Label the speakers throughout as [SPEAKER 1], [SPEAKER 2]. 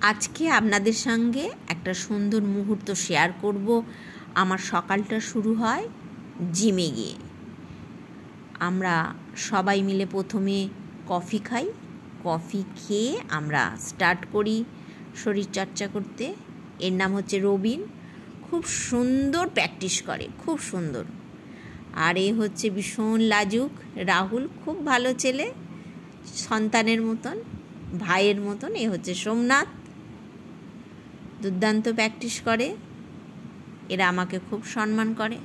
[SPEAKER 1] আজকে আপনাদের সঙ্গে একটা সুন্দর মুহূর্ত শেয়ার করব। আমার সকালটা শুরু হয় জিমে গিয়ে। আমরা সবাই মিলে প্রথমে কফি খাই। কফি খেয়ে আমরা স্টার্ট করি শরীরচর্চা করতে। এর নাম হচ্ছে রবিন। খুব সুন্দর প্র্যাকটিস করে, খুব সুন্দর। আর এ হচ্ছে ভীষণ লাজুক রাহুল, খুব ভালো ছেলে, সন্তানের মতন, ভাইয়ের মতন। এ হচ্ছে সোমনাথ, দুর্দান্ত প্র্যাকটিস করে। এরা আমাকে খুব সম্মান করে,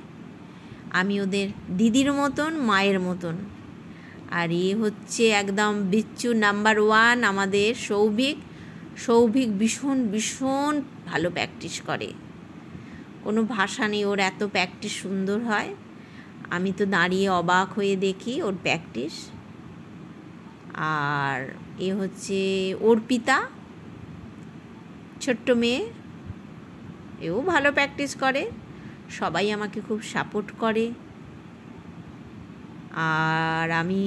[SPEAKER 1] আমি ওদের দিদির মতন, মায়ের মতন। আর এ হচ্ছে একদম বিচ্ছু নাম্বার 1 আমাদের সৌভিক। সৌভিক ভীষণ ভীষণ ভালো প্র্যাকটিস করে, কোনো ভাষা নেই, ওর এত প্র্যাকটিস সুন্দর হয়। আমি তো দাঁড়িয়ে অবাক হয়ে দেখি ওর প্র্যাকটিস। আর এ হচ্ছে অর্পিতা, ছোট্ট মেয়ে, এও ভালো প্র্যাকটিস করে। সবাই আমাকে খুব সাপোর্ট করে। আর আমি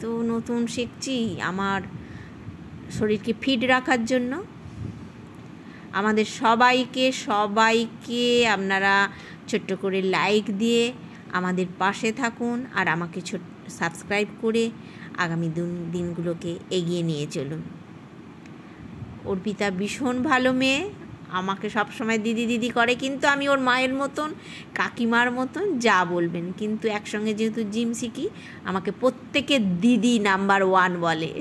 [SPEAKER 1] তো নতুন শিখছি আমার শরীরকে ফিট রাখার জন্য। আমাদের সবাইকে আপনারা ছোট্ট করে লাইক দিয়ে আমাদের পাশে থাকুন, আর আমাকে সাবস্ক্রাইব করে আগামী দিনগুলোকে এগিয়ে নিয়ে চলুন। অর্পিতা ভীষণ ভালো মেয়ে, আমাকে সবসময় দিদি দিদি করে, কিন্তু আমি ওর মায়ের মতন, কাকিমার মতন, যা বলবেন। কিন্তু একসঙ্গে যেহেতু জিম শিখি, আমাকে প্রত্যেকে দিদি নাম্বার 1 বলে।